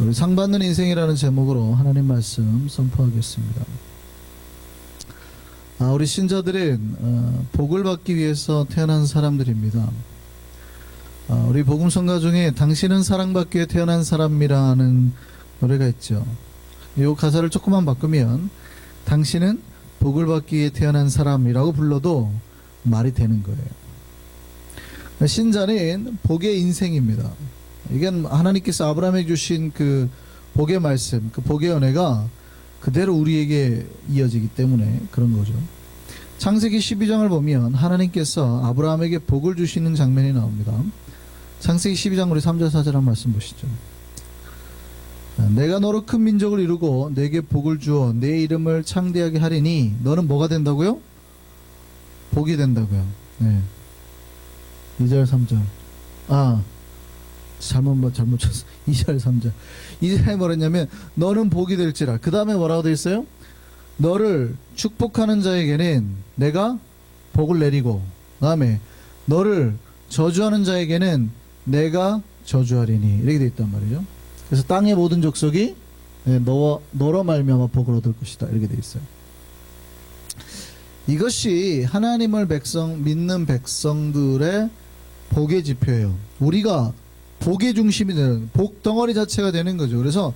우리 상받는 인생이라는 제목으로 하나님 말씀 선포하겠습니다. 우리 신자들은 복을 받기 위해서 태어난 사람들입니다. 우리 복음성가 중에 당신은 사랑받기 위해 태어난 사람이라는 노래가 있죠. 이 가사를 조금만 바꾸면 당신은 복을 받기 위해 태어난 사람이라고 불러도 말이 되는 거예요. 신자는 복의 인생입니다. 이게 하나님께서 아브라함에게 주신 그 복의 말씀, 그 복의 은혜가 그대로 우리에게 이어지기 때문에 그런 거죠. 창세기 12장을 보면 하나님께서 아브라함에게 복을 주시는 장면이 나옵니다. 창세기 12장 우리 3절 4절 한 말씀 보시죠. 내가 너로 큰 민족을 이루고 내게 복을 주어 내 이름을 창대하게 하리니 너는 뭐가 된다고요? 복이 된다고요. 네. 2절 3절 잘못 쳤어. 2절 3절 2절에 뭐랬냐면 너는 복이 될지라. 그 다음에 뭐라고 되어 있어요? 너를 축복하는 자에게는 내가 복을 내리고, 그 다음에 너를 저주하는 자에게는 내가 저주하리니, 이렇게 되어 있단 말이죠. 그래서 땅의 모든 족속이 너로 말미암아 복을 얻을 것이다, 이렇게 되어 있어요. 이것이 하나님을 믿는 백성들의 복의 지표예요. 우리가 복의 중심이 되는, 복 덩어리 자체가 되는 거죠. 그래서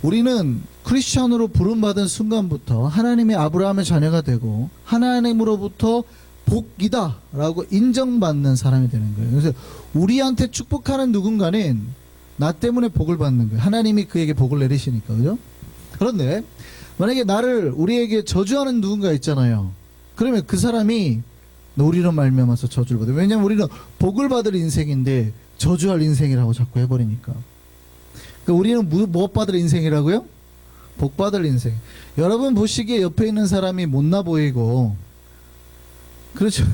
우리는 크리스천으로 부름받은 순간부터 하나님의 아브라함의 자녀가 되고 하나님으로부터 복이다 라고 인정받는 사람이 되는 거예요. 그래서 우리한테 축복하는 누군가는 나 때문에 복을 받는 거예요. 하나님이 그에게 복을 내리시니까. 그죠? 그런데 만약에 우리에게 저주하는 누군가 있잖아요. 그러면 그 사람이 우리로 말미암아서 저주를 받아요. 왜냐하면 우리는 복을 받을 인생인데 저주할 인생이라고 자꾸 해버리니까. 그러니까 우리는 무엇 받을 인생이라고요? 복 받을 인생. 여러분 보시기에 옆에 있는 사람이 못나 보이고, 그렇죠?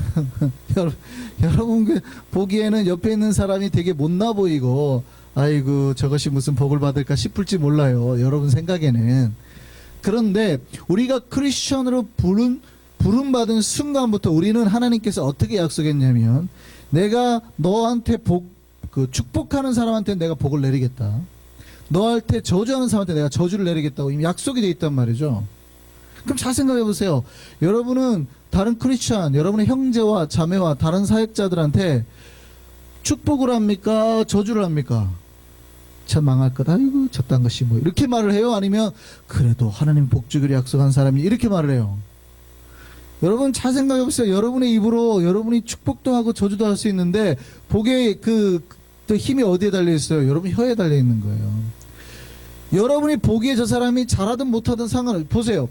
여러분 보기에는 옆에 있는 사람이 되게 못나 보이고, 아이고 저것이 무슨 복을 받을까 싶을지 몰라요, 여러분 생각에는. 그런데 우리가 크리스천으로 부름받은 순간부터 우리는 하나님께서 어떻게 약속했냐면, 내가 너한테 축복하는 사람한테 내가 복을 내리겠다, 너한테 저주하는 사람한테 내가 저주를 내리겠다고 이미 약속이 되어 있단 말이죠. 그럼 잘 생각해 보세요. 여러분은 다른 크리스천, 여러분의 형제와 자매와 다른 사역자들한테 축복을 합니까? 저주를 합니까? 참 망할 것, 아이고 저딴 것이 뭐, 이렇게 말을 해요? 아니면 그래도 하나님 복 주기로 약속한 사람이, 이렇게 말을 해요? 여러분 잘 생각해 보세요. 여러분의 입으로 여러분이 축복도 하고 저주도 할 수 있는데 복의 또 힘이 어디에 달려 있어요? 여러분 혀에 달려 있는 거예요. 여러분이 보기에 저 사람이 잘하든 못하든 상관없어요. 보세요.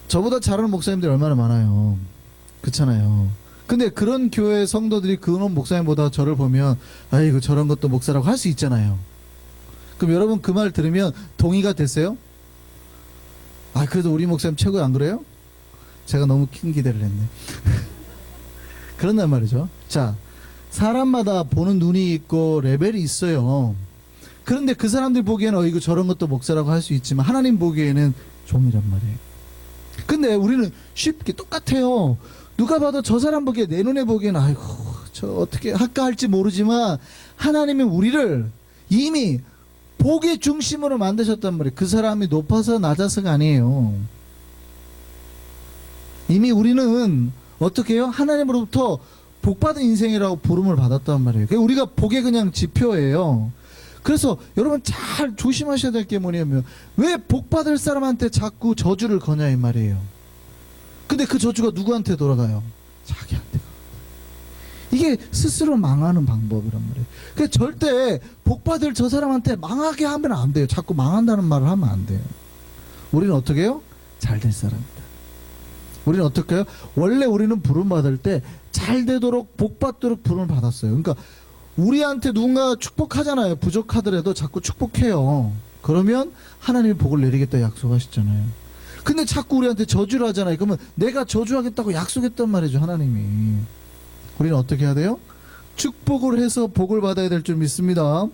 저보다 잘하는 목사님들이 얼마나 많아요. 그렇잖아요. 근데 그런 교회 성도들이 그런 목사님보다 저를 보면 아이고 저런 것도 목사라고 할 수 있잖아요. 그럼 여러분 그 말 들으면 동의가 됐어요? 그래도 우리 목사님 최고야, 안 그래요? 제가 너무 큰 기대를 했네. 그런단 말이죠. 자, 사람마다 보는 눈이 있고 레벨이 있어요. 그런데 그 사람들 보기에는 이거 저런 것도 목사라고 할 수 있지만 하나님 보기에는 종이란 말이에요. 근데 우리는 쉽게 똑같아요. 누가 봐도 저 사람 보기에, 내 눈에 보기에는 아이고 저 어떻게 할까 할지 모르지만 하나님은 우리를 이미 복의 중심으로 만드셨단 말이에요. 그 사람이 높아서 낮아서가 아니에요. 이미 우리는 어떻게 해요? 하나님으로부터 복받은 인생이라고 부름을 받았단 말이에요. 우리가 복의 그냥 지표예요. 그래서 여러분 잘 조심하셔야 될 게 뭐냐면, 왜 복받을 사람한테 자꾸 저주를 거냐 이 말이에요. 근데 그 저주가 누구한테 돌아가요? 자기한테. 이게 스스로 망하는 방법이란 말이에요. 그러니까 절대 복받을 저 사람한테 망하게 하면 안 돼요. 자꾸 망한다는 말을 하면 안 돼요. 우리는 어떻게 해요? 잘 될 사람이다. 우리는 어떻게 해요? 원래 우리는 부름받을 때 잘 되도록 복받도록 부름을 받았어요. 그러니까 우리한테 누군가 축복하잖아요. 부족하더라도 자꾸 축복해요. 그러면 하나님이 복을 내리겠다 약속하셨잖아요. 근데 자꾸 우리한테 저주를 하잖아요. 그러면 내가 저주하겠다고 약속했단 말이죠, 하나님이. 우리는 어떻게 해야 돼요? 축복을 해서 복을 받아야 될 줄 믿습니다.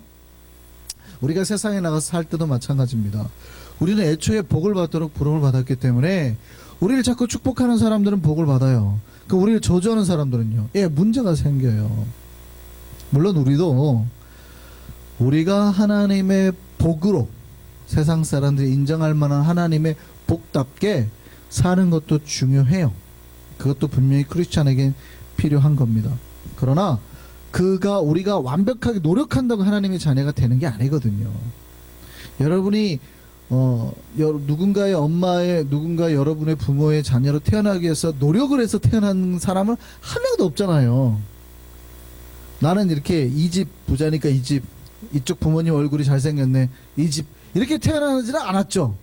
우리가 세상에 나가서 살 때도 마찬가지입니다. 우리는 애초에 복을 받도록 부름을 받았기 때문에 우리를 자꾸 축복하는 사람들은 복을 받아요. 우리를 저주하는 사람들은요, 문제가 생겨요. 물론 우리도 우리가 하나님의 복으로 세상 사람들이 인정할 만한 하나님의 복답게 사는 것도 중요해요. 그것도 분명히 크리스찬에게 필요한 겁니다. 그러나 우리가 완벽하게 노력한다고 하나님의 자녀가 되는 게 아니거든요. 여러분이 누군가의 누군가 여러분의 부모의 자녀로 태어나기 위해서 노력을 해서 태어난 사람은 한 명도 없잖아요. 나는 이렇게 이 집 부자니까 이 집, 이쪽 부모님 얼굴이 잘생겼네, 이 집, 이렇게 태어나지는 않았죠.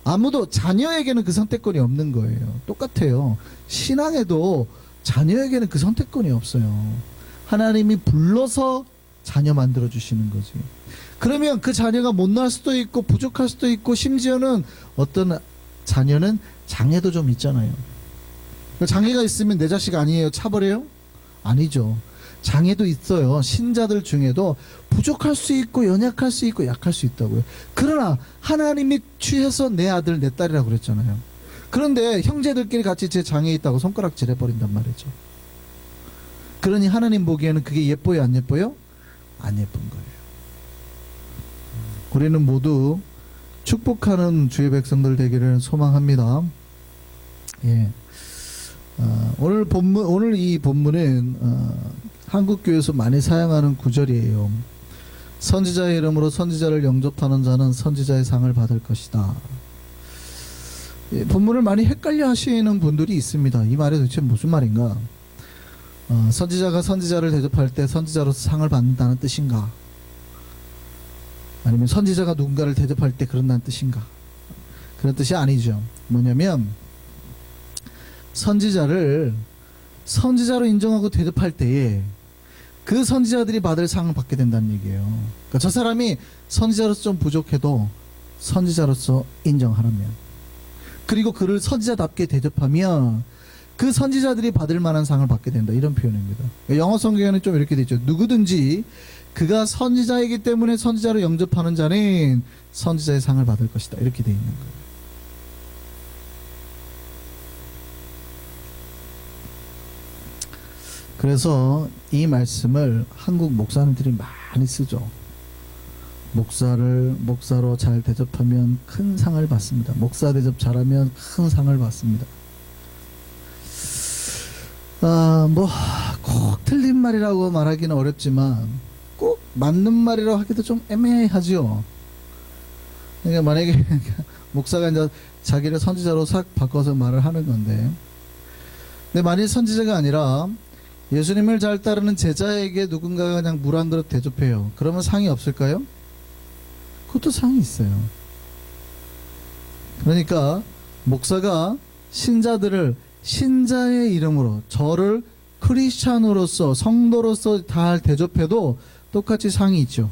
아무도 자녀에게는 그 선택권이 없는 거예요. 똑같아요. 신앙에도 자녀에게는 그 선택권이 없어요. 하나님이 불러서 자녀 만들어 주시는 거지. 그러면 그 자녀가 못날 수도 있고 부족할 수도 있고, 심지어는 어떤 자녀는 장애도 좀 있잖아요. 장애가 있으면 내 자식 아니에요? 차버려요? 아니죠. 장애도 있어요. 신자들 중에도 부족할 수 있고 연약할 수 있고 약할 수 있다고요. 그러나 하나님이 취해서 내 아들 내 딸이라고 그랬잖아요. 그런데 형제들끼리 같이 제 장애 있다고 손가락질 해버린단 말이죠. 그러니 하나님 보기에는 그게 예뻐요, 안 예뻐요? 안 예쁜 거예요. 우리는 모두 축복하는 주의 백성들 되기를 소망합니다. 예. 오늘 이 본문은 한국교회에서 많이 사용하는 구절이에요. 선지자의 이름으로 선지자를 영접하는 자는 선지자의 상을 받을 것이다. 예, 본문을 많이 헷갈려 하시는 분들이 있습니다. 이 말이 도대체 무슨 말인가? 선지자가 선지자를 대접할 때 선지자로서 상을 받는다는 뜻인가? 아니면 선지자가 누군가를 대접할 때 그런다는 뜻인가? 그런 뜻이 아니죠. 뭐냐면 선지자를 선지자로 인정하고 대접할 때에 그 선지자들이 받을 상을 받게 된다는 얘기예요. 그러니까 저 사람이 선지자로서 좀 부족해도 선지자로서 인정하라면, 그리고 그를 선지자답게 대접하면 그 선지자들이 받을 만한 상을 받게 된다, 이런 표현입니다. 그러니까 영어 성경에는 좀 이렇게 돼 있죠. 누구든지 그가 선지자이기 때문에 선지자로 영접하는 자는 선지자의 상을 받을 것이다, 이렇게 돼 있는 거예요. 그래서 이 말씀을 한국 목사님들이 많이 쓰죠. 목사로 잘 대접하면 큰 상을 받습니다. 목사 대접 잘하면 큰 상을 받습니다. 꼭 틀린 말이라고 말하기는 어렵지만 꼭 맞는 말이라고 하기도 좀 애매하죠. 그러니까 만약에 목사가 이제 자기를 선지자로 싹 바꿔서 말을 하는 건데, 근데 만일 선지자가 아니라 예수님을 잘 따르는 제자에게 누군가가 그냥 물 한 그릇 대접해요. 그러면 상이 없을까요? 그것도 상이 있어요. 그러니까 목사가 신자들을 신자의 이름으로, 저를 크리스찬으로서 성도로서 잘 대접해도 똑같이 상이 있죠.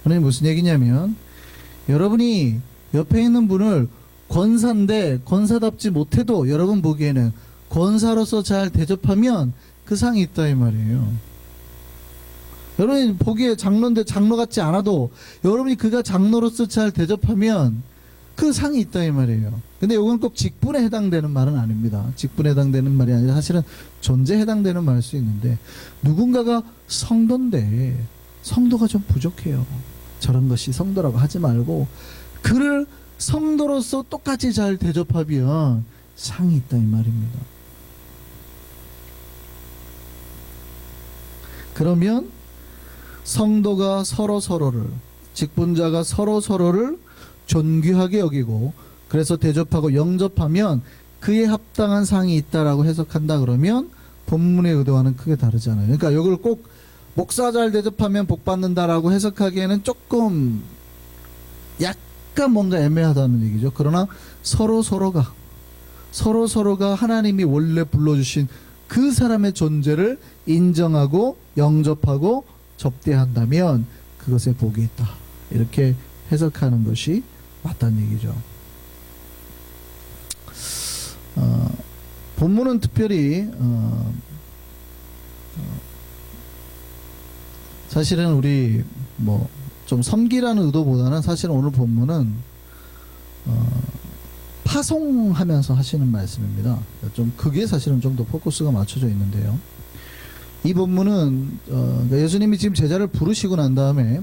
그러니 무슨 얘기냐면, 여러분이 옆에 있는 분을 권사인데 권사답지 못해도 여러분 보기에는 권사로서 잘 대접하면 그 상이 있다, 이 말이에요. 여러분이 보기에 장로인데 장로 같지 않아도 여러분이 그가 장로로서 잘 대접하면 그 상이 있다, 이 말이에요. 근데 이건 꼭 직분에 해당되는 말은 아닙니다. 직분에 해당되는 말이 아니라 사실은 존재에 해당되는 말일 수 있는데, 누군가가 성도인데 성도가 좀 부족해요. 저런 것이 성도라고 하지 말고 그를 성도로서 똑같이 잘 대접하면 상이 있다, 이 말입니다. 그러면 성도가 서로서로를, 직분자가 서로서로를 존귀하게 여기고 그래서 대접하고 영접하면 그에 합당한 상이 있다라고 해석한다 그러면 본문의 의도와는 크게 다르잖아요. 그러니까 이걸 꼭 목사 잘 대접하면 복 받는다라고 해석하기에는 조금 약간 뭔가 애매하다는 얘기죠. 그러나 서로서로가 하나님이 원래 불러주신 그 사람의 존재를 인정하고 영접하고 접대한다면 그것에 복이 있다, 이렇게 해석하는 것이 맞다는 얘기죠. 본문은 특별히 사실은 우리 좀 섬기라는 의도보다는 사실은 오늘 본문은 파송하면서 하시는 말씀입니다. 좀 그게 사실은 좀 더 포커스가 맞춰져 있는데요. 이 본문은 예수님이 지금 제자를 부르시고 난 다음에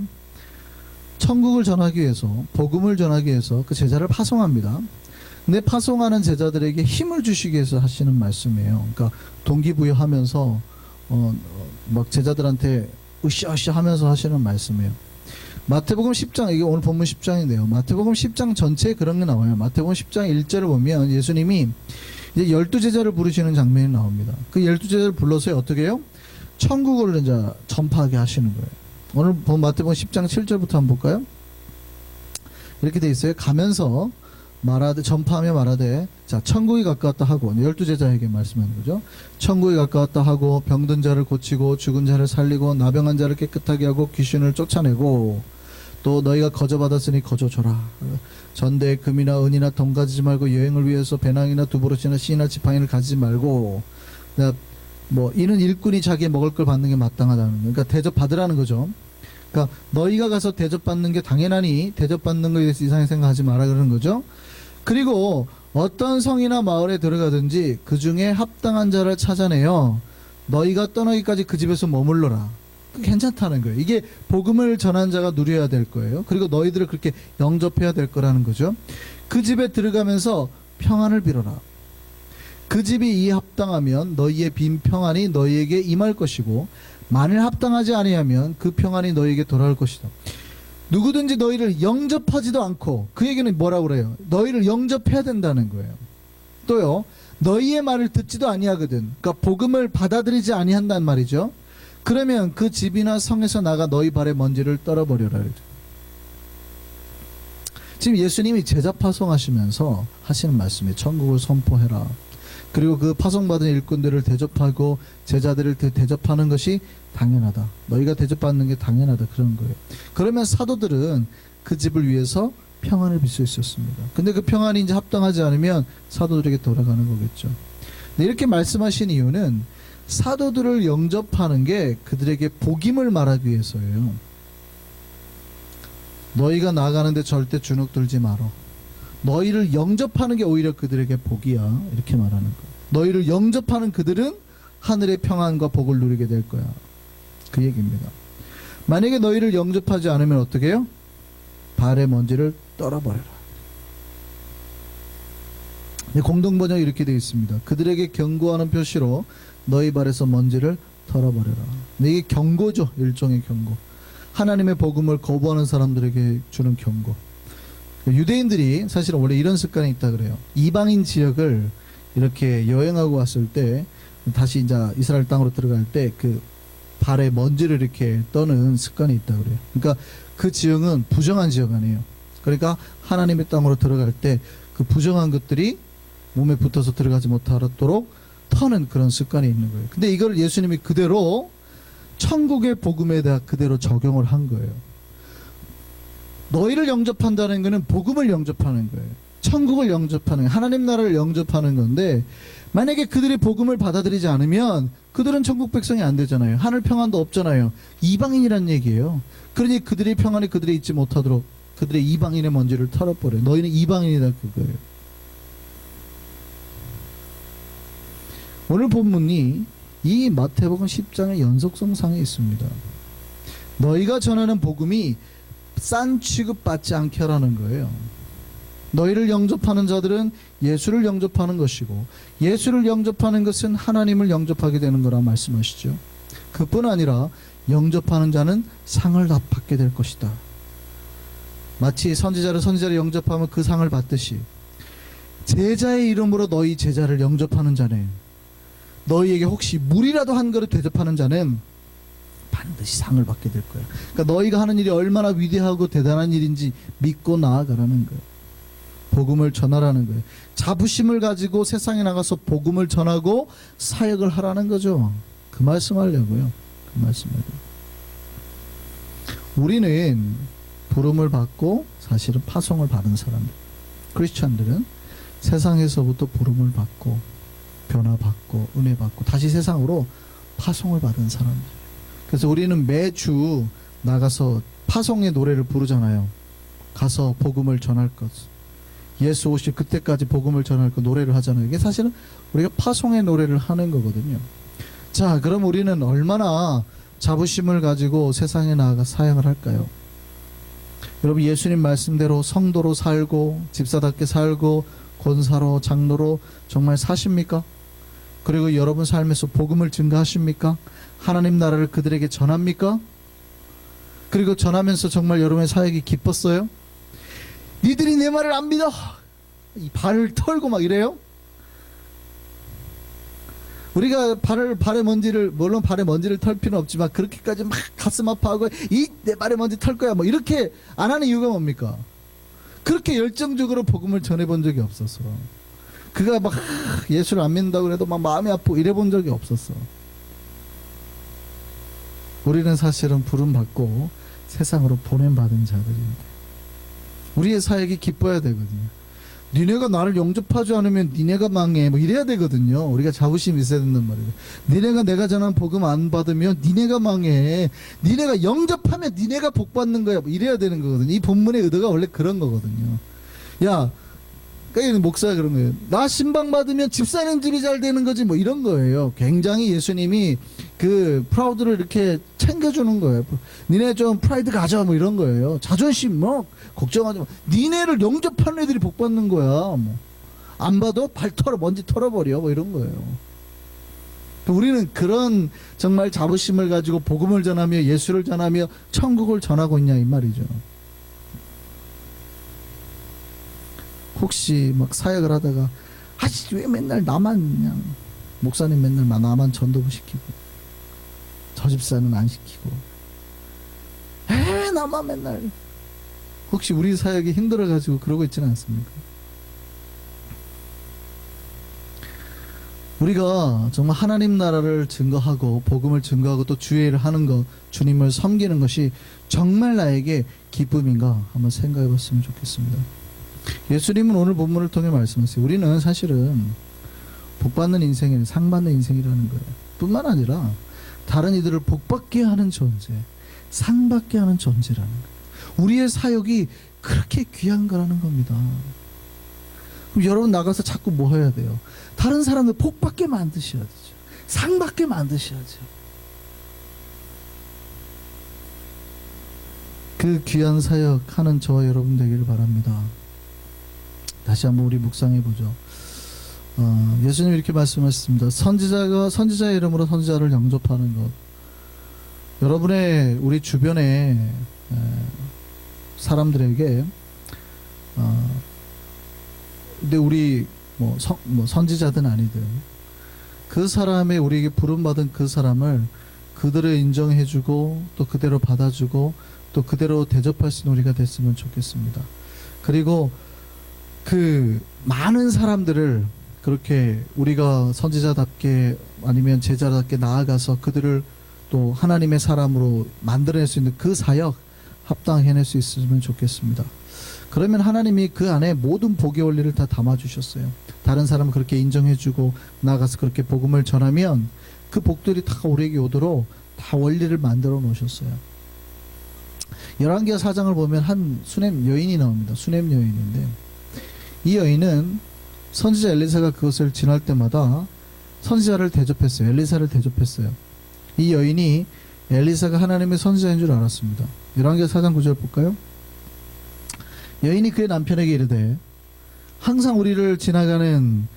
천국을 전하기 위해서, 복음을 전하기 위해서 그 제자를 파송합니다. 근데 파송하는 제자들에게 힘을 주시기 위해서 하시는 말씀이에요. 그러니까 동기부여하면서 막 제자들한테 으쌰으쌰 하면서 하시는 말씀이에요. 마태복음 10장, 이게 오늘 본문 10장인데요. 마태복음 10장 전체에 그런 게 나와요. 마태복음 10장 1절을 보면 예수님이 이제 12제자를 부르시는 장면이 나옵니다. 그 12제자를 불러서 어떻게 해요? 천국을 이제 전파하게 하시는 거예요. 오늘 본 마태복음 10장 7절부터 한번 볼까요? 이렇게 돼 있어요. 가면서 말하되, 전파하며 말하되, 자, 천국이 가까웠다 하고, 12제자에게 말씀하는 거죠. 천국이 가까웠다 하고, 병든 자를 고치고, 죽은 자를 살리고, 나병한 자를 깨끗하게 하고, 귀신을 쫓아내고, 또 너희가 거저받았으니 거저줘라. 전대에 금이나 은이나 돈 가지지 말고, 여행을 위해서 배낭이나 두부릇이나 씨나 지팡이를 가지지 말고, 뭐 이는 일꾼이 자기의 먹을 걸 받는 게 마땅하다는 거예요. 그러니까 대접받으라는 거죠. 그러니까 너희가 가서 대접받는 게 당연하니 대접받는 거에 대해서 이상하게 생각하지 마라 그러는 거죠. 그리고 어떤 성이나 마을에 들어가든지 그 중에 합당한 자를 찾아내어 너희가 떠나기까지 그 집에서 머물러라. 괜찮다는 거예요. 이게 복음을 전한 자가 누려야 될 거예요. 그리고 너희들을 그렇게 영접해야 될 거라는 거죠. 그 집에 들어가면서 평안을 빌어라. 그 집이 이에 합당하면 너희의 빈 평안이 너희에게 임할 것이고 만일 합당하지 아니하면 그 평안이 너희에게 돌아올 것이다. 누구든지 너희를 영접하지도 않고, 그 얘기는 뭐라고 그래요? 너희를 영접해야 된다는 거예요. 또요, 너희의 말을 듣지도 아니하거든. 그러니까 복음을 받아들이지 아니한단 말이죠. 그러면 그 집이나 성에서 나가 너희 발에 먼지를 떨어버려라. 지금 예수님이 제자 파송하시면서 하시는 말씀이 천국을 선포해라. 그리고 그 파송받은 일꾼들을 대접하고 제자들을 대접하는 것이 당연하다. 너희가 대접받는 게 당연하다. 그런 거예요. 그러면 사도들은 그 집을 위해서 평안을 빌 수 있었습니다. 근데 그 평안이 이제 합당하지 않으면 사도들에게 돌아가는 거겠죠. 이렇게 말씀하신 이유는 사도들을 영접하는 게 그들에게 복임을 말하기 위해서예요. 너희가 나가는데 절대 주눅 들지 마라. 너희를 영접하는 게 오히려 그들에게 복이야. 이렇게 말하는 거야. 너희를 영접하는 그들은 하늘의 평안과 복을 누리게 될 거야. 그 얘기입니다. 만약에 너희를 영접하지 않으면 어떻게 해요? 발의 먼지를 떨어버려라. 공동번역이 이렇게 되어 있습니다. 그들에게 경고하는 표시로 너희 발에서 먼지를 털어버려라. 이게 경고죠. 일종의 경고. 하나님의 복음을 거부하는 사람들에게 주는 경고. 유대인들이 사실은 원래 이런 습관이 있다 그래요. 이방인 지역을 이렇게 여행하고 왔을 때 다시 이제 이스라엘 땅으로 들어갈 때 그 발에 먼지를 이렇게 떠는 습관이 있다 그래요. 그러니까 그 지역은 부정한 지역 아니에요. 그러니까 하나님의 땅으로 들어갈 때 그 부정한 것들이 몸에 붙어서 들어가지 못하도록 터는 그런 습관이 있는 거예요. 근데 이걸 예수님이 그대로 천국의 복음에다 그대로 적용을 한 거예요. 너희를 영접한다는 것은 복음을 영접하는 거예요. 천국을 영접하는 거예요. 하나님 나라를 영접하는 건데 만약에 그들이 복음을 받아들이지 않으면 그들은 천국 백성이 안 되잖아요. 하늘 평안도 없잖아요. 이방인이란 얘기예요. 그러니 그들의 평안이 그들이 있지 못하도록 그들의 이방인의 먼지를 털어버려요. 너희는 이방인이다 그거예요. 오늘 본문이 이 마태복음 10장의 연속성상에 있습니다. 너희가 전하는 복음이 싼 취급받지 않게 하라는 거예요. 너희를 영접하는 자들은 예수를 영접하는 것이고 예수를 영접하는 것은 하나님을 영접하게 되는 거라 말씀하시죠. 그뿐 아니라 영접하는 자는 상을 다 받게 될 것이다. 마치 선지자를 영접하면 그 상을 받듯이 제자의 이름으로 너희 제자를 영접하는 자는 너희에게 혹시 물이라도 한 그릇 대접하는 자는 반드시 상을 받게 될 거야. 그러니까 너희가 하는 일이 얼마나 위대하고 대단한 일인지 믿고 나아가라는 거예요. 복음을 전하라는 거예요. 자부심을 가지고 세상에 나가서 복음을 전하고 사역을 하라는 거죠. 그 말씀하려고요. 그 말씀하려고. 우리는 부름을 받고 사실은 파송을 받은 사람들. 크리스천들은 세상에서부터 부름을 받고 변화받고 은혜받고 다시 세상으로 파송을 받은 사람들. 그래서 우리는 매주 나가서 파송의 노래를 부르잖아요. 가서 복음을 전할 것. 예수 오실 그때까지 복음을 전할 것 노래를 하잖아요. 이게 사실은 우리가 파송의 노래를 하는 거거든요. 자, 그럼 우리는 얼마나 자부심을 가지고 세상에 나아가 사역을 할까요? 여러분, 예수님 말씀대로 성도로 살고 집사답게 살고 권사로 장로로 정말 사십니까? 그리고 여러분 삶에서 복음을 증거하십니까? 하나님 나라를 그들에게 전합니까? 그리고 전하면서 정말 여러분의 사역이 기뻤어요? 니들이 내 말을 안 믿어! 이 발을 털고 막 이래요? 우리가 발에 먼지를, 물론 발에 먼지를 털 필요는 없지만 그렇게까지 막 가슴 아파하고 내 발에 먼지 털 거야 뭐 이렇게 안 하는 이유가 뭡니까? 그렇게 열정적으로 복음을 전해본 적이 없었어. 그가 막 예수를 안 믿는다고 해도 막 마음이 아프고 이래본 적이 없었어. 우리는 사실은 부름받고 세상으로 보냄받은 자들인데 우리의 사역이 기뻐야 되거든요. 니네가 나를 영접하지 않으면 니네가 망해 뭐 이래야 되거든요. 우리가 자부심이 있어야 된단 말이에요. 니네가 내가 전한 복음 안 받으면 니네가 망해. 니네가 영접하면 니네가 복 받는 거야 뭐 이래야 되는 거거든요. 이 본문의 의도가 원래 그런 거거든요. 야, 그러니까 목사가 그런 거예요. 나 신방 받으면 집사님 집이 잘 되는 거지 뭐 이런 거예요. 굉장히 예수님이 그 프라우드를 이렇게 챙겨주는 거예요. 니네 좀 프라이드 가져 뭐 이런 거예요. 자존심 뭐 걱정하지 마. 니네를 영접하는 애들이 복 받는 거야. 뭐 안 봐도 발 털어 먼지 털어버려 뭐 이런 거예요. 우리는 그런 정말 자부심을 가지고 복음을 전하며 예수를 전하며 천국을 전하고 있냐 이 말이죠. 혹시 막 사역을 하다가 아씨 왜 맨날 나만 그냥 목사님 맨날 나만 전도부 시키고 저 집사는 안 시키고 나만 맨날 혹시 우리 사역이 힘들어가지고 그러고 있지는 않습니까? 우리가 정말 하나님 나라를 증거하고 복음을 증거하고 또 주의 일을 하는 것, 주님을 섬기는 것이 정말 나에게 기쁨인가 한번 생각해 봤으면 좋겠습니다. 예수님은 오늘 본문을 통해 말씀하세요. 우리는 사실은 복받는 인생이 상받는 인생이라는 거예요. 뿐만 아니라 다른 이들을 복받게 하는 존재, 상받게 하는 존재라는 거예요. 우리의 사역이 그렇게 귀한 거라는 겁니다. 그럼 여러분 나가서 자꾸 뭐 해야 돼요? 다른 사람들 복받게 만드셔야 되죠. 상받게 만드셔야죠. 그 귀한 사역하는 저와 여러분 되기를 바랍니다. 다시 한번 우리 묵상해 보죠. 예수님 이렇게 말씀하셨습니다. 선지자의 이름으로 선지자를 영접하는 것. 여러분의 우리 주변의 사람들에게 근데 우리 뭐 선지자든 아니든 그 사람의 우리에게 부름받은 그 사람을 그들을 인정해주고 또 그대로 받아주고 또 그대로 대접할 수 있는 우리가 됐으면 좋겠습니다. 그리고 그 많은 사람들을 그렇게 우리가 선지자답게 아니면 제자답게 나아가서 그들을 또 하나님의 사람으로 만들어낼 수 있는 그 사역 합당히 해낼 수 있으면 좋겠습니다. 그러면 하나님이 그 안에 모든 복의 원리를 다 담아주셨어요. 다른 사람을 그렇게 인정해주고 나아가서 그렇게 복음을 전하면 그 복들이 다 우리에게 오도록 다 원리를 만들어 놓으셨어요. 열왕기하 4장을 보면 한 수냄 여인이 나옵니다. 수냄 여인인데 이 여인은 선지자 엘리사가 그것을 지날 때마다 선지자를 대접했어요. 엘리사를 대접했어요. 이 여인이 엘리사가 하나님의 선지자인 줄 알았습니다. 열왕기하 4장 9절 볼까요? 여인이 그의 남편에게 이르되 항상 우리를 지나가는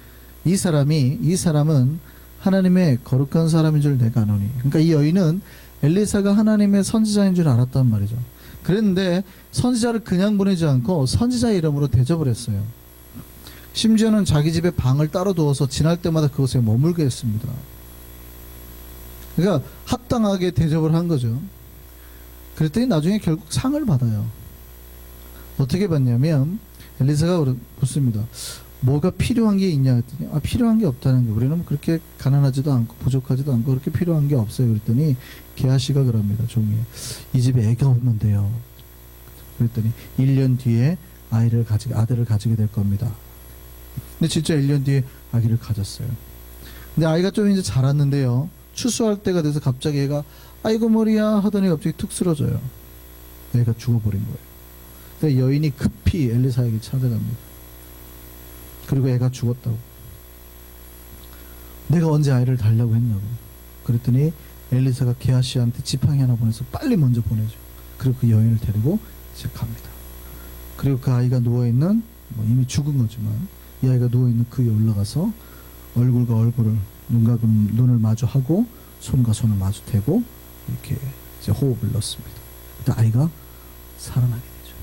이 사람은 하나님의 거룩한 사람인 줄 내가 아노니. 그러니까 이 여인은 엘리사가 하나님의 선지자인 줄 알았단 말이죠. 그랬는데 선지자를 그냥 보내지 않고 선지자의 이름으로 대접을 했어요. 심지어는 자기 집에 방을 따로 두어서 지날 때마다 그곳에 머물게 했습니다. 그러니까 합당하게 대접을 한 거죠. 그랬더니 나중에 결국 상을 받아요. 어떻게 받냐면 엘리사가 묻습니다. 뭐가 필요한 게 있냐 했더니 필요한 게 없다는 게 우리는 그렇게 가난하지도 않고 부족하지도 않고 그렇게 필요한 게 없어요. 그랬더니 게하시가 그럽니다. 종이에 이 집에 애가 없는데요. 그랬더니 1년 뒤에 아들을 가지게 될 겁니다. 근데 진짜 1년 뒤에 아기를 가졌어요. 근데 아이가 좀 이제 자랐는데요. 추수할 때가 돼서 갑자기 애가 아이고 머리야 하더니 갑자기 툭 쓰러져요. 애가 죽어버린 거예요. 그래서 여인이 급히 엘리사에게 찾아갑니다. 그리고 애가 죽었다고. 내가 언제 아이를 달라고 했냐고. 그랬더니 엘리사가 게하시한테 지팡이 하나 보내서 빨리 먼저 보내죠. 그리고 그 여인을 데리고 이제 갑니다. 그리고 그 아이가 누워있는, 뭐 이미 죽은 거지만 이 아이가 누워있는 그 위에 올라가서 얼굴과 얼굴을, 눈과 눈을 마주하고 손과 손을 마주 대고 이렇게 이제 호흡을 넣습니다. 그때 아이가 살아나게 되죠.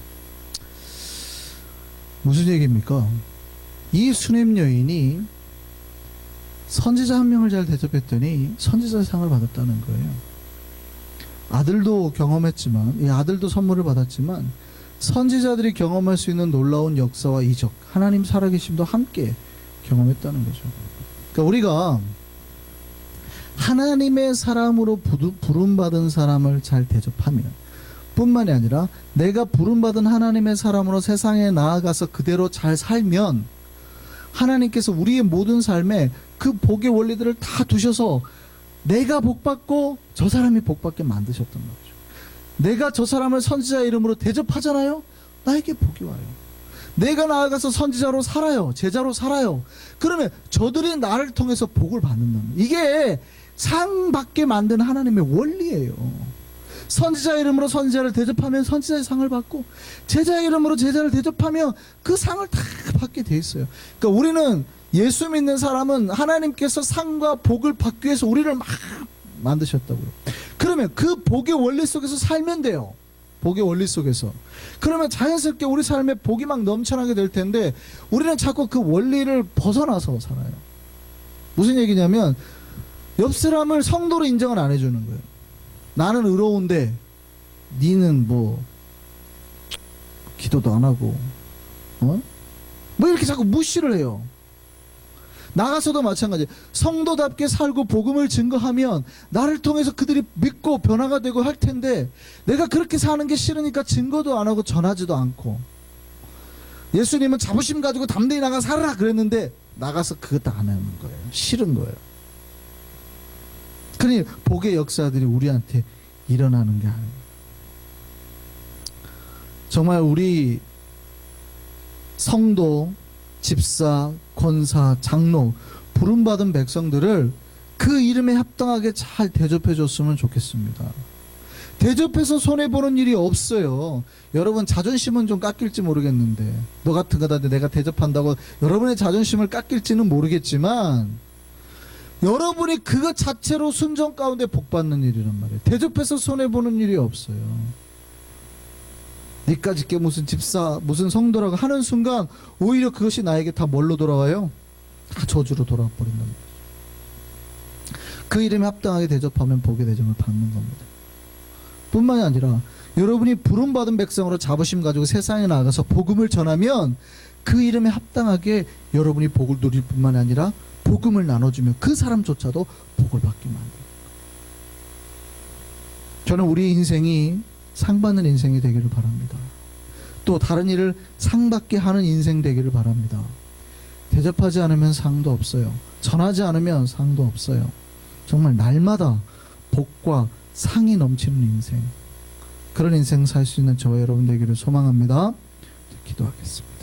무슨 얘기입니까? 이 수냄 여인이 선지자 한 명을 잘 대접했더니 선지자의 상을 받았다는 거예요. 아들도 경험했지만, 이 아들도 선물을 받았지만, 선지자들이 경험할 수 있는 놀라운 역사와 이적, 하나님 살아계심도 함께 경험했다는 거죠. 그러니까 우리가 하나님의 사람으로 부름받은 사람을 잘 대접하면, 뿐만이 아니라 내가 부름받은 하나님의 사람으로 세상에 나아가서 그대로 잘 살면, 하나님께서 우리의 모든 삶에 그 복의 원리들을 다 두셔서 내가 복받고 저 사람이 복받게 만드셨던 거죠. 내가 저 사람을 선지자 이름으로 대접하잖아요. 나에게 복이 와요. 내가 나아가서 선지자로 살아요. 제자로 살아요. 그러면 저들이 나를 통해서 복을 받는다. 이게 상 받게 만든 하나님의 원리예요. 선지자 이름으로 선지자를 대접하면 선지자의 상을 받고, 제자 이름으로 제자를 대접하면 그 상을 다 받게 돼 있어요. 그러니까 우리는, 예수 믿는 사람은 하나님께서 상과 복을 받기 위해서 우리를 막 만드셨다고요. 그러면 그 복의 원리 속에서 살면 돼요. 복의 원리 속에서. 그러면 자연스럽게 우리 삶에 복이 막 넘쳐나게 될 텐데, 우리는 자꾸 그 원리를 벗어나서 살아요. 무슨 얘기냐면, 옆 사람을 성도로 인정을 안 해주는 거예요. 나는 의로운데 니는 뭐 기도도 안 하고 뭐 이렇게 자꾸 무시를 해요. 나가서도 마찬가지. 성도답게 살고 복음을 증거하면 나를 통해서 그들이 믿고 변화가 되고 할 텐데, 내가 그렇게 사는 게 싫으니까 증거도 안 하고 전하지도 않고, 예수님은 자부심 가지고 담대히 나가 살아라 그랬는데 나가서 그것도 안 하는 거예요. 싫은 거예요. 그러니 복의 역사들이 우리한테 일어나는 게 아니에요. 정말 우리 성도, 집사, 권사, 장로, 부름받은 백성들을 그 이름에 합당하게 잘 대접해 줬으면 좋겠습니다. 대접해서 손해보는 일이 없어요. 여러분 자존심은 좀 깎일지 모르겠는데, 너 같은 거다 내가 대접한다고 여러분의 자존심을 깎일지는 모르겠지만, 여러분이 그것 자체로 순종 가운데 복받는 일이란 말이에요. 대접해서 손해보는 일이 없어요. 니까짓 게 무슨 집사, 무슨 성도라고 하는 순간 오히려 그것이 나에게 다 뭘로 돌아와요? 다 저주로 돌아와 버린단 말이에요. 그 이름에 합당하게 대접하면 복의 대접을 받는 겁니다. 뿐만이 아니라 여러분이 부름받은 백성으로 자부심 가지고 세상에 나가서 복음을 전하면 그 이름에 합당하게 여러분이 복을 누릴 뿐만이 아니라 복음을 나눠주면 그 사람조차도 복을 받게 만듭니다. 저는 우리 인생이 상받는 인생이 되기를 바랍니다. 또 다른 일을 상받게 하는 인생 되기를 바랍니다. 대접하지 않으면 상도 없어요. 전하지 않으면 상도 없어요. 정말 날마다 복과 상이 넘치는 인생, 그런 인생 살 수 있는 저와 여러분 되기를 소망합니다. 기도하겠습니다.